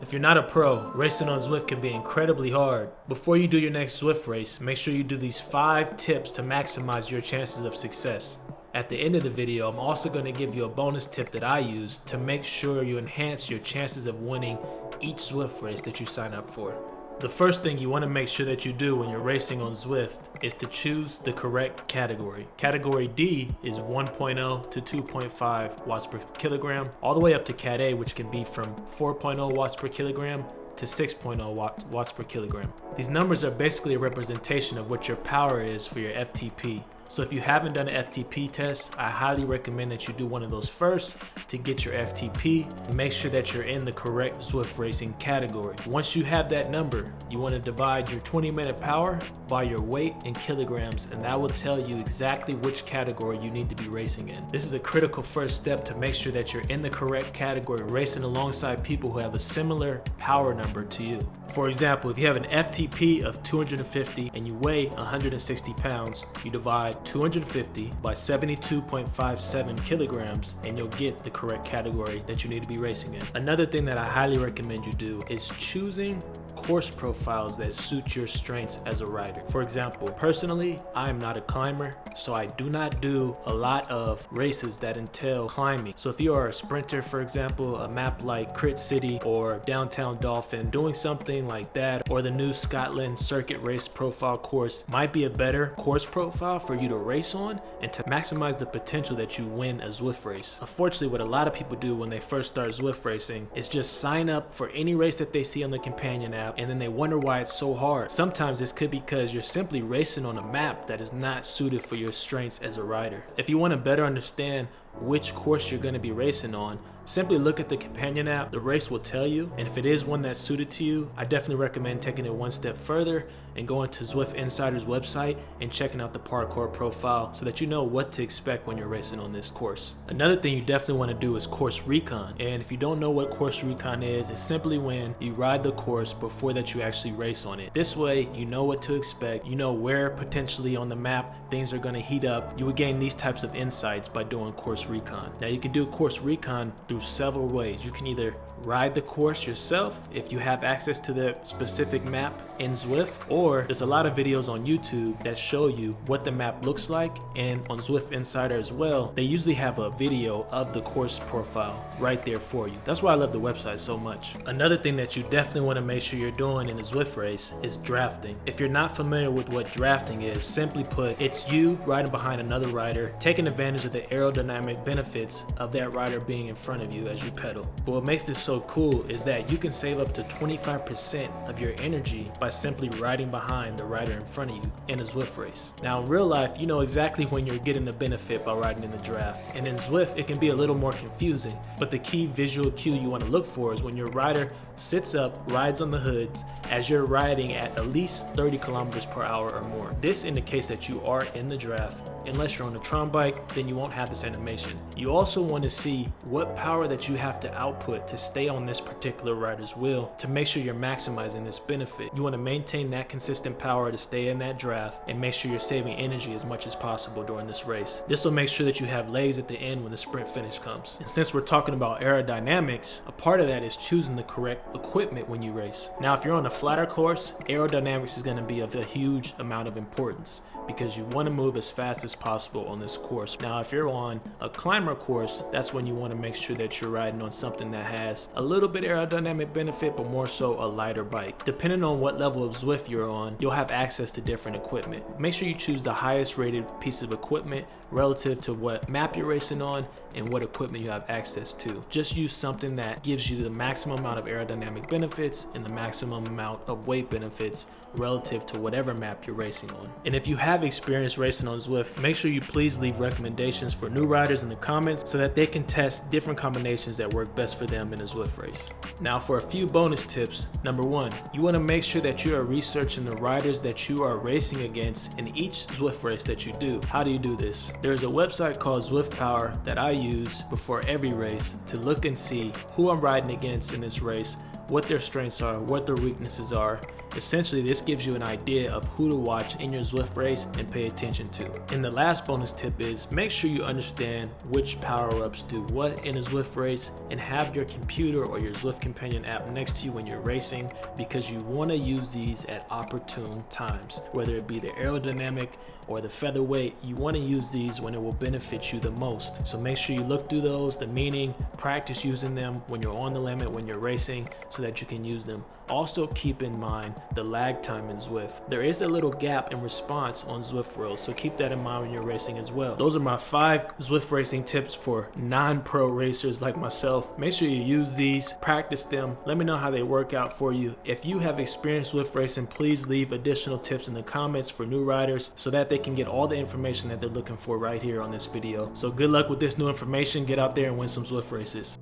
If you're not a pro, racing on Zwift can be incredibly hard. Before you do your next Zwift race, make sure you do these 5 tips to maximize your chances of success. At the end of the video, I'm also going to give you a bonus tip that I use to make sure you enhance your chances of winning each Zwift race that you sign up for. The first thing you want to make sure that you do when you're racing on Zwift is to choose the correct category. Category D is 1.0 to 2.5 watts per kilogram, all the way up to Cat A, which can be from 4.0 watts per kilogram to 6.0 watts per kilogram. These numbers are basically a representation of what your power is for your FTP. So if you haven't done an FTP test, I highly recommend that you do one of those first to get your FTP and make sure that you're in the correct Zwift racing category. Once you have that number, you want to divide your 20-minute power by your weight in kilograms, and that will tell you exactly which category you need to be racing in. This is a critical first step to make sure that you're in the correct category, racing alongside people who have a similar power number to you. For example, if you have an FTP of 250 and you weigh 160 pounds, you divide 250 by 72.57 kilograms and you'll get the correct category that you need to be racing in. Another thing that I highly recommend you do is choosing course profiles that suit your strengths as a rider. For example, personally, I am not a climber, so I do not do a lot of races that entail climbing. So if you are a sprinter, for example, a map like Crit City or Downtown Dolphin, doing something like that, or the new Scotland circuit race profile course might be a better course profile for you to race on and to maximize the potential that you win a Zwift race. Unfortunately, what a lot of people do when they first start Zwift racing is just sign up for any race that they see on the companion app, and then they wonder why it's so hard. Sometimes this could be because you're simply racing on a map that is not suited for your strengths as a rider. If you want to better understand which course you're going to be racing on, simply look at the companion app. The race will tell you, and if it is one that's suited to you, I definitely recommend taking it one step further and going to Zwift Insider's website and checking out the parkour profile so that you know what to expect when you're racing on this course. Another thing you definitely want to do is course recon, and if you don't know what course recon is, it's simply when you ride the course before that you actually race on it. This way you know what to expect, you know where potentially on the map things are going to heat up. You would gain these types of insights by doing course recon. Now you can do course recon through several ways. You can either ride the course yourself if you have access to the specific map in Zwift, or there's a lot of videos on YouTube that show you what the map looks like, and on Zwift Insider as well, they usually have a video of the course profile right there for you. That's why I love the website so much. Another thing that you definitely want to make sure you're doing in a Zwift race is drafting. If you're not familiar with what drafting is, simply put, it's you riding behind another rider, taking advantage of the aerodynamic benefits of that rider being in front of you as you pedal. But what makes this so cool is that you can save up to 25% of your energy by simply riding behind the rider in front of you in a Zwift race. Now in real life, you know exactly when you're getting the benefit by riding in the draft, and in Zwift it can be a little more confusing, but the key visual cue you want to look for is when your rider sits up, rides on the hoods as you're riding at least 30 kilometers per hour or more. This indicates that you are in the draft. Unless you're on a Tron bike, then you won't have this animation. You also want to see what power that you have to output to stay on this particular rider's wheel to make sure you're maximizing this benefit. You want to maintain that consistent power to stay in that draft and make sure you're saving energy as much as possible during this race. This will make sure that you have legs at the end when the sprint finish comes. And since we're talking about aerodynamics, a part of that is choosing the correct equipment when you race. Now, if you're on a flatter course, aerodynamics is going to be of a huge amount of importance, because you want to move as fast as possible on this course. Now, if you're on a climber course, that's when you want to make sure that you're riding on something that has a little bit aerodynamic benefit, but more so a lighter bike. Depending on what level of Zwift you're on, you'll have access to different equipment. Make sure you choose the highest rated piece of equipment relative to what map you're racing on and what equipment you have access to. Just use something that gives you the maximum amount of aerodynamic benefits and the maximum amount of weight benefits relative to whatever map you're racing on. And if you have experience racing on Zwift, make sure you please leave recommendations for new riders in the comments so that they can test different combinations that work best for them in a Zwift race. Now for a few bonus tips. Number 1, you want to make sure that you are researching the riders that you are racing against in each Zwift race that you do. How do you do this? There's a website called Zwift Power that I use before every race to look and see who I'm riding against in this race, what their strengths are, what their weaknesses are. Essentially, this gives you an idea of who to watch in your Zwift race and pay attention to. And the last bonus tip is make sure you understand which power-ups do what in a Zwift race, and have your computer or your Zwift Companion app next to you when you're racing, because you want to use these at opportune times. Whether it be the aerodynamic or the featherweight, you want to use these when it will benefit you the most. So make sure you look through those, the meaning, practice using them when you're on the limit, when you're racing, so that you can use them. Also keep in mind the lag time in Zwift. There is a little gap in response on Zwift rails, so keep that in mind when you're racing as well. Those are my 5 Zwift racing tips for non-pro racers like myself. Make sure you use these, practice them. Let me know how they work out for you. If you have experienced Zwift racing, please leave additional tips in the comments for new riders so that they can get all the information that they're looking for right here on this video. So good luck with this new information. Get out there and win some Zwift races.